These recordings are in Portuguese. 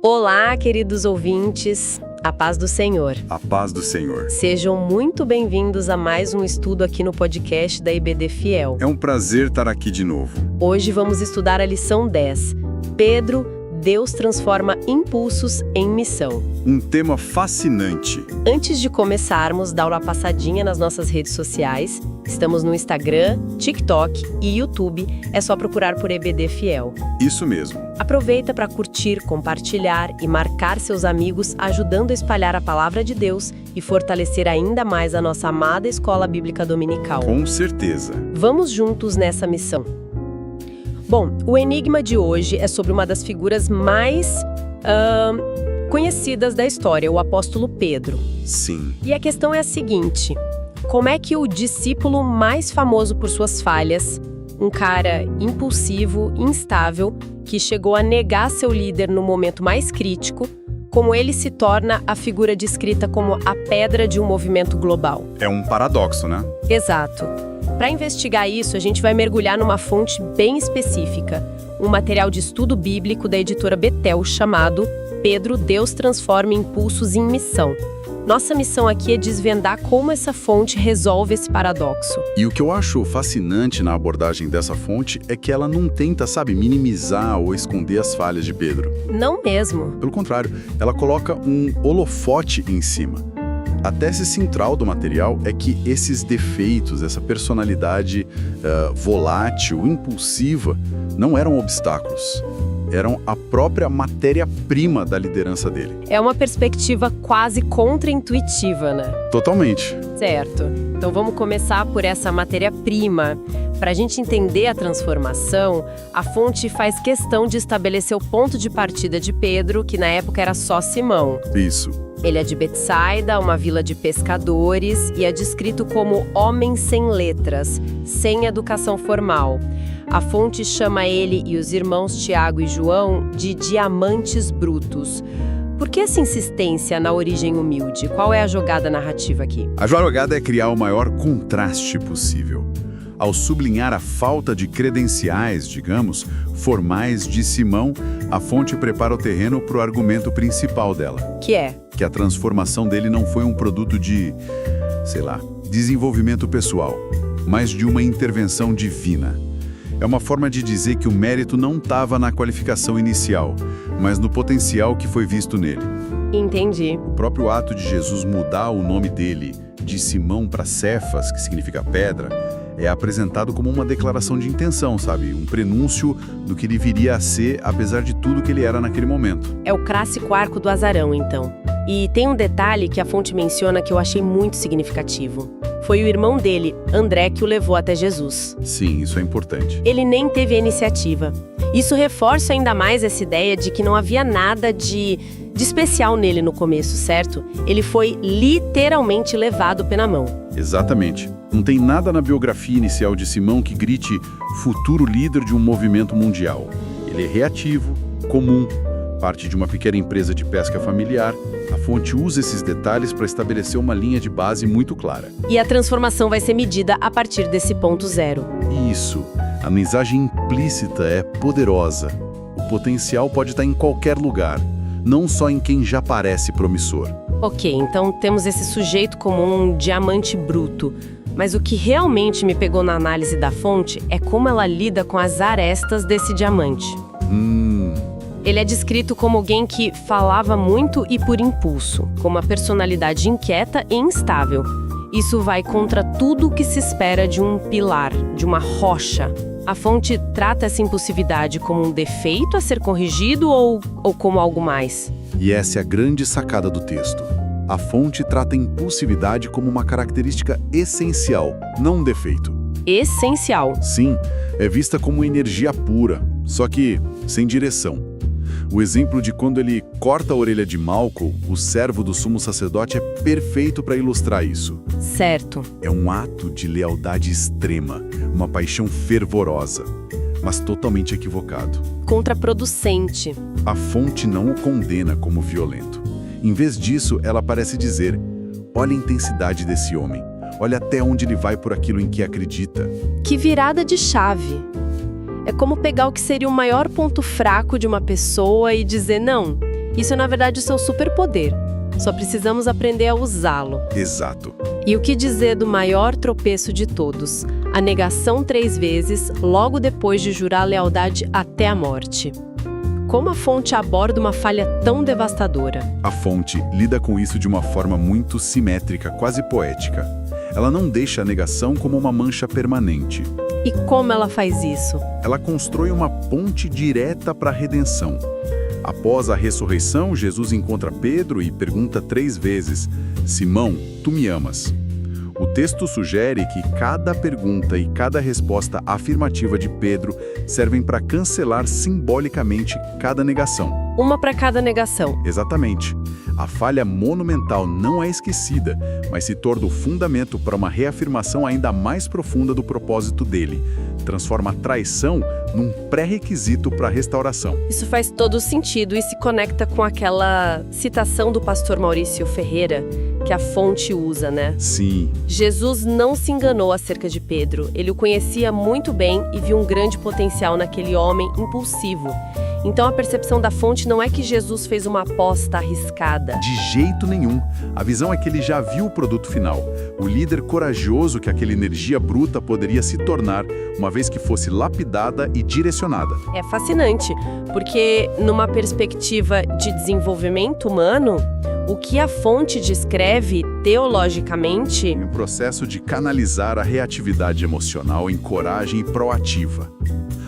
Olá, queridos ouvintes, a paz do Senhor. A paz do Senhor. Sejam muito bem-vindos a mais um estudo aqui no podcast da IBD Fiel. É um prazer estar aqui de novo. Hoje vamos estudar a lição 10. Pedro, Deus transforma impulsos em missão. Um tema fascinante. Antes de começarmos, dá uma passadinha nas nossas redes sociais. Estamos no Instagram, TikTok e YouTube. É só procurar por IBD Fiel. Isso mesmo. Aproveita para curtir, compartilhar e marcar seus amigos, ajudando a espalhar a palavra de Deus e fortalecer ainda mais a nossa amada Escola Bíblica Dominical. Com certeza. Vamos juntos nessa missão. Bom, o enigma de hoje é sobre uma das figuras mais conhecidas da história, o apóstolo Pedro. Sim. E a questão é a seguinte: como é que o discípulo mais famoso por suas falhas, um cara impulsivo, instável, que chegou a negar seu líder no momento mais crítico, como ele se torna a figura descrita como a pedra de um movimento global? É um paradoxo, né? Exato. Para investigar isso, a gente vai mergulhar numa fonte bem específica, um material de estudo bíblico da editora Betel chamado Pedro, Deus transforma impulsos em missão. Nossa missão aqui é desvendar como essa fonte resolve esse paradoxo. E o que eu acho fascinante na abordagem dessa fonte é que ela não tenta, minimizar ou esconder as falhas de Pedro. Não mesmo. Pelo contrário, ela coloca um holofote em cima. A tese central do material é que esses defeitos, essa personalidade volátil, impulsiva, não eram obstáculos. Eram a própria matéria-prima da liderança dele. É uma perspectiva quase contra-intuitiva, né? Totalmente. Certo. Então vamos começar por essa matéria-prima. Para a gente entender a transformação, a fonte faz questão de estabelecer o ponto de partida de Pedro, que na época era só Simão. Isso. Ele é de Betsaida, uma vila de pescadores, e é descrito como homem sem letras, sem educação formal. A fonte chama ele e os irmãos Tiago e João de diamantes brutos. Por que essa insistência na origem humilde? Qual é a jogada narrativa aqui? A jogada é criar o maior contraste possível. Ao sublinhar a falta de credenciais, formais de Simão, a fonte prepara o terreno para o argumento principal dela. Que é? Que a transformação dele não foi um produto de, desenvolvimento pessoal, mas de uma intervenção divina. É uma forma de dizer que o mérito não estava na qualificação inicial, mas no potencial que foi visto nele. Entendi. O próprio ato de Jesus mudar o nome dele de Simão para Cefas, que significa pedra, é apresentado como uma declaração de intenção, um prenúncio do que ele viria a ser, apesar de tudo que ele era naquele momento. É o clássico arco do azarão, então. E tem um detalhe que a fonte menciona que eu achei muito significativo. Foi o irmão dele, André, que o levou até Jesus. Sim, isso é importante. Ele nem teve a iniciativa. Isso reforça ainda mais essa ideia de que não havia nada de especial nele no começo, certo? Ele foi literalmente levado pela mão. Exatamente. Não tem nada na biografia inicial de Simão que grite futuro líder de um movimento mundial. Ele é reativo, comum, parte de uma pequena empresa de pesca familiar. A fonte usa esses detalhes para estabelecer uma linha de base muito clara. E a transformação vai ser medida a partir desse ponto zero. Isso. A mensagem implícita é poderosa. O potencial pode estar em qualquer lugar, não só em quem já parece promissor. Ok, então temos esse sujeito como um diamante bruto. Mas o que realmente me pegou na análise da fonte é como ela lida com as arestas desse diamante. Ele é descrito como alguém que falava muito e por impulso, com uma personalidade inquieta e instável. Isso vai contra tudo o que se espera de um pilar, de uma rocha. A fonte trata essa impulsividade como um defeito a ser corrigido ou como algo mais? E essa é a grande sacada do texto. A fonte trata a impulsividade como uma característica essencial, não um defeito. Essencial. Sim, é vista como energia pura, só que sem direção. O exemplo de quando ele corta a orelha de Malco, o servo do sumo sacerdote, é perfeito para ilustrar isso. Certo. É um ato de lealdade extrema, uma paixão fervorosa, mas totalmente equivocado. Contraproducente. A fonte não o condena como violento. Em vez disso, ela parece dizer: olha a intensidade desse homem, olha até onde ele vai por aquilo em que acredita. Que virada de chave! É como pegar o que seria o maior ponto fraco de uma pessoa e dizer: não, Isso é, na verdade, o seu superpoder. Só precisamos aprender a usá-lo. Exato. E o que dizer do maior tropeço de todos? A negação 3 vezes, logo depois de jurar lealdade até a morte. Como a fonte aborda uma falha tão devastadora? A fonte lida com isso de uma forma muito simétrica, quase poética. Ela não deixa a negação como uma mancha permanente. E como ela faz isso? Ela constrói uma ponte direta para a redenção. Após a ressurreição, Jesus encontra Pedro e pergunta 3 vezes: Simão, tu me amas? O texto sugere que cada pergunta e cada resposta afirmativa de Pedro servem para cancelar simbolicamente cada negação. Uma para cada negação. Exatamente. A falha monumental não é esquecida, mas se torna o fundamento para uma reafirmação ainda mais profunda do propósito dele. Transforma a traição num pré-requisito para a restauração. Isso faz todo sentido e se conecta com aquela citação do pastor Maurício Ferreira, que a fonte usa, né? Sim. Jesus não se enganou acerca de Pedro. Ele o conhecia muito bem e viu um grande potencial naquele homem impulsivo. Então a percepção da fonte não é que Jesus fez uma aposta arriscada. De jeito nenhum. A visão é que ele já viu o produto final. O líder corajoso que aquela energia bruta poderia se tornar, uma vez que fosse lapidada e direcionada. É fascinante, porque numa perspectiva de desenvolvimento humano, o que a fonte descreve teologicamente... Um processo de canalizar a reatividade emocional em coragem proativa.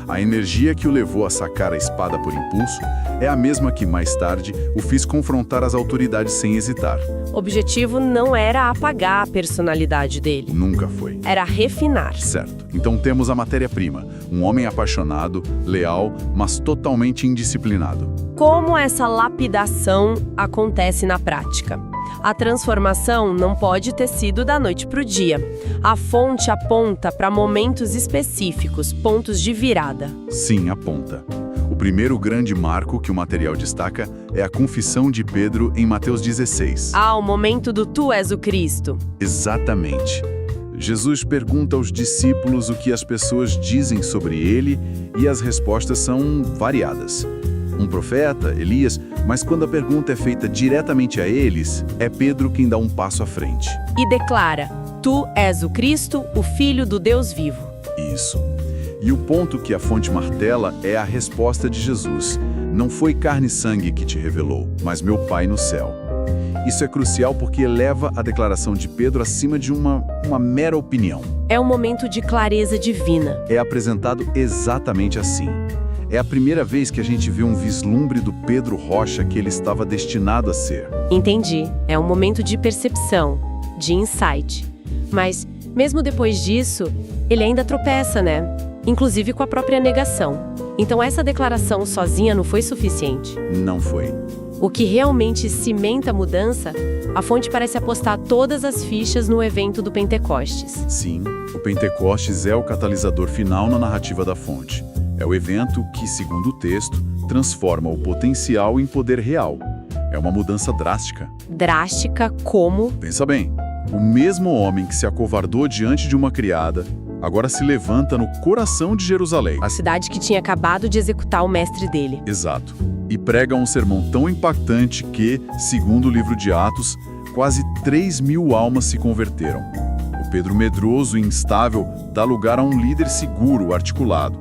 A energia que o levou a sacar a espada por impulso é a mesma que, mais tarde, o fez confrontar as autoridades sem hesitar. O objetivo não era apagar a personalidade dele. Nunca foi. Era refinar. Certo. Então temos a matéria-prima. Um homem apaixonado, leal, mas totalmente indisciplinado. Como essa lapidação acontece na prática? A transformação não pode ter sido da noite para o dia. A fonte aponta para momentos específicos, pontos de virada. Sim, aponta. O primeiro grande marco que o material destaca é a confissão de Pedro em Mateus 16. Ah, o momento do Tu és o Cristo. Exatamente. Jesus pergunta aos discípulos o que as pessoas dizem sobre ele e as respostas são variadas. Um profeta, Elias, mas quando a pergunta é feita diretamente a eles, é Pedro quem dá um passo à frente. E declara: Tu és o Cristo, o Filho do Deus vivo. Isso. E o ponto que a fonte martela é a resposta de Jesus. Não foi carne e sangue que te revelou, mas meu Pai no céu. Isso é crucial porque eleva a declaração de Pedro acima de uma mera opinião. É um momento de clareza divina. É apresentado exatamente assim. É a primeira vez que a gente vê um vislumbre do Pedro Rocha que ele estava destinado a ser. Entendi. É um momento de percepção, de insight. Mas, mesmo depois disso, ele ainda tropeça, né? Inclusive com a própria negação. Então essa declaração sozinha não foi suficiente. Não foi. O que realmente cimenta a mudança, a fonte parece apostar todas as fichas no evento do Pentecostes. Sim, o Pentecostes é o catalisador final na narrativa da fonte. É o evento que, segundo o texto, transforma o potencial em poder real. É uma mudança drástica. Drástica como? Pensa bem, o mesmo homem que se acovardou diante de uma criada, agora se levanta no coração de Jerusalém. A cidade que tinha acabado de executar o mestre dele. Exato. E prega um sermão tão impactante que, segundo o livro de Atos, quase 3.000 almas se converteram. O Pedro medroso e instável dá lugar a um líder seguro, articulado.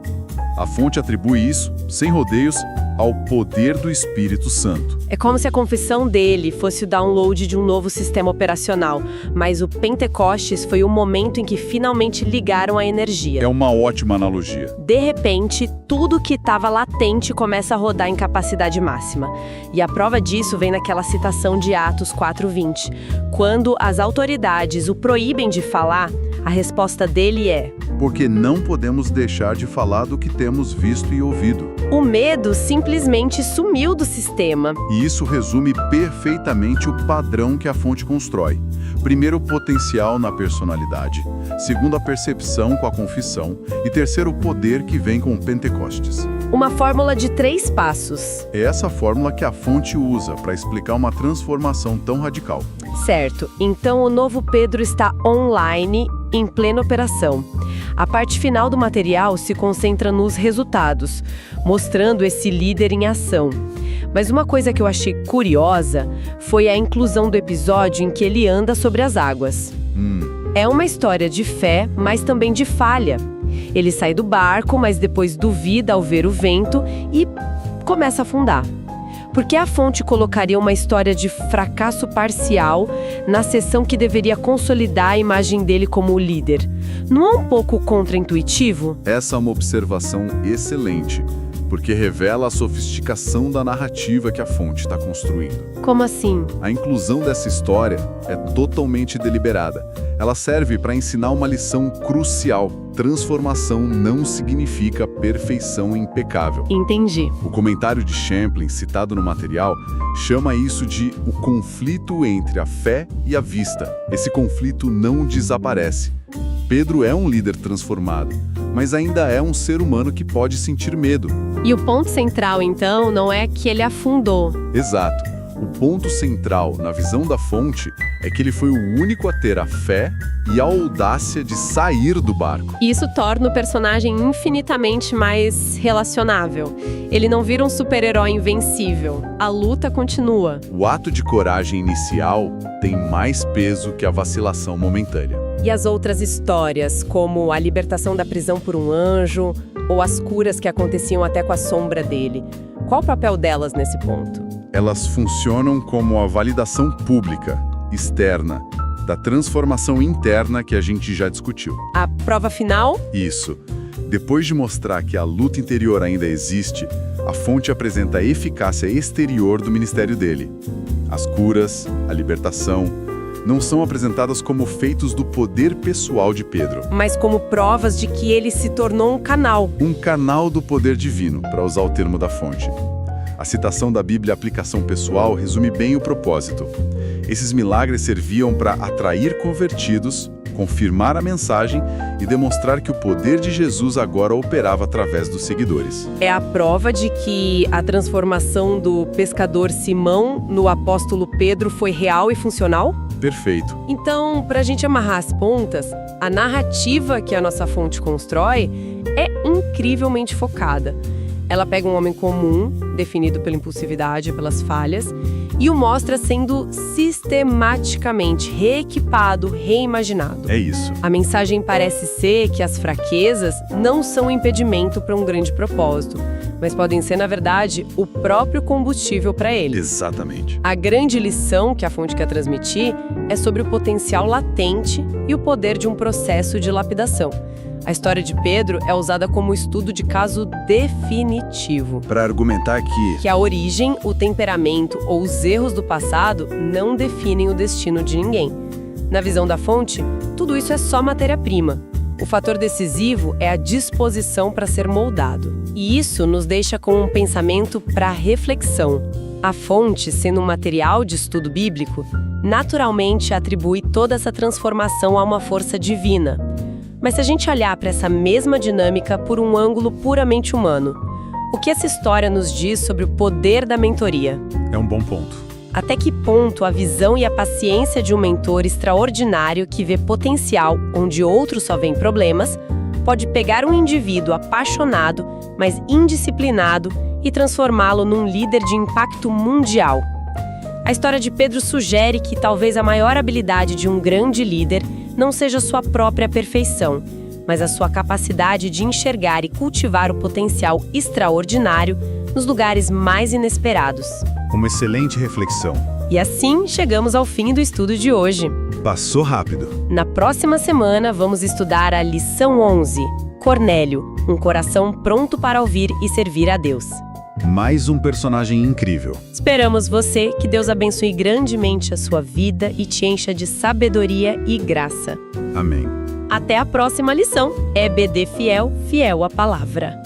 A fonte atribui isso, sem rodeios, ao poder do Espírito Santo. É como se a confissão dele fosse o download de um novo sistema operacional, mas o Pentecostes foi o momento em que finalmente ligaram a energia. É uma ótima analogia. De repente, tudo que estava latente começa a rodar em capacidade máxima. E a prova disso vem naquela citação de Atos 4:20. Quando as autoridades o proíbem de falar, a resposta dele é: porque não podemos deixar de falar do que temos visto e ouvido. O medo simplesmente sumiu do sistema. E isso resume perfeitamente o padrão que a fonte constrói. Primeiro, o potencial na personalidade. Segundo, a percepção com a confissão. E terceiro, o poder que vem com o Pentecostes. Uma fórmula de 3 passos. É essa fórmula que a fonte usa para explicar uma transformação tão radical. Certo. Então o novo Pedro está online, em plena operação. A parte final do material se concentra nos resultados, mostrando esse líder em ação. Mas uma coisa que eu achei curiosa foi a inclusão do episódio em que ele anda sobre as águas. É uma história de fé, mas também de falha. Ele sai do barco, mas depois duvida ao ver o vento e começa a afundar. Por que a fonte colocaria uma história de fracasso parcial na seção que deveria consolidar a imagem dele como o líder? Não é um pouco contraintuitivo? Essa é uma observação excelente, porque revela a sofisticação da narrativa que a fonte está construindo. Como assim? A inclusão dessa história é totalmente deliberada. Ela serve para ensinar uma lição crucial. Transformação não significa perfeição impecável. Entendi. O comentário de Champlin, citado no material, chama isso de o conflito entre a fé e a vista. Esse conflito não desaparece. Pedro é um líder transformado, mas ainda é um ser humano que pode sentir medo. E o ponto central, então, não é que ele afundou. Exato. O ponto central, na visão da fonte, é que ele foi o único a ter a fé e a audácia de sair do barco. Isso torna o personagem infinitamente mais relacionável. Ele não vira um super-herói invencível. A luta continua. O ato de coragem inicial tem mais peso que a vacilação momentânea. E as outras histórias, como a libertação da prisão por um anjo, ou as curas que aconteciam até com a sombra dele. Qual o papel delas nesse ponto? Elas funcionam como a validação pública, externa, da transformação interna que a gente já discutiu. A prova final? Isso. Depois de mostrar que a luta interior ainda existe, a fonte apresenta a eficácia exterior do ministério dele. As curas, a libertação, não são apresentadas como feitos do poder pessoal de Pedro, mas como provas de que ele se tornou um canal. Um canal do poder divino, para usar o termo da fonte. A citação da Bíblia Aplicação Pessoal resume bem o propósito. Esses milagres serviam para atrair convertidos, confirmar a mensagem e demonstrar que o poder de Jesus agora operava através dos seguidores. É a prova de que a transformação do pescador Simão no apóstolo Pedro foi real e funcional? Perfeito. Então, para a gente amarrar as pontas, a narrativa que a nossa fonte constrói é incrivelmente focada. Ela pega um homem comum, definido pela impulsividade e pelas falhas, e o mostra sendo sistematicamente reequipado, reimaginado. É isso. A mensagem parece ser que as fraquezas não são impedimento para um grande propósito, mas podem ser, na verdade, o próprio combustível para ele. Exatamente. A grande lição que a fonte quer transmitir é sobre o potencial latente e o poder de um processo de lapidação. A história de Pedro é usada como estudo de caso definitivo. Para argumentar que a origem, o temperamento ou os erros do passado não definem o destino de ninguém. Na visão da fonte, tudo isso é só matéria-prima. O fator decisivo é a disposição para ser moldado. E isso nos deixa com um pensamento para reflexão. A fonte, sendo um material de estudo bíblico, naturalmente atribui toda essa transformação a uma força divina. Mas se a gente olhar para essa mesma dinâmica por um ângulo puramente humano, o que essa história nos diz sobre o poder da mentoria? É um bom ponto. Até que ponto a visão e a paciência de um mentor extraordinário que vê potencial onde outros só veem problemas, pode pegar um indivíduo apaixonado, mas indisciplinado e transformá-lo num líder de impacto mundial. A história de Pedro sugere que talvez a maior habilidade de um grande líder não seja sua própria perfeição, mas a sua capacidade de enxergar e cultivar o potencial extraordinário nos lugares mais inesperados. Uma excelente reflexão. E assim chegamos ao fim do estudo de hoje. Passou rápido. Na próxima semana vamos estudar a lição 11, Cornélio, um coração pronto para ouvir e servir a Deus. Mais um personagem incrível. Esperamos você, que Deus abençoe grandemente a sua vida e te encha de sabedoria e graça. Amém. Até a próxima lição. EBD Fiel, fiel à palavra.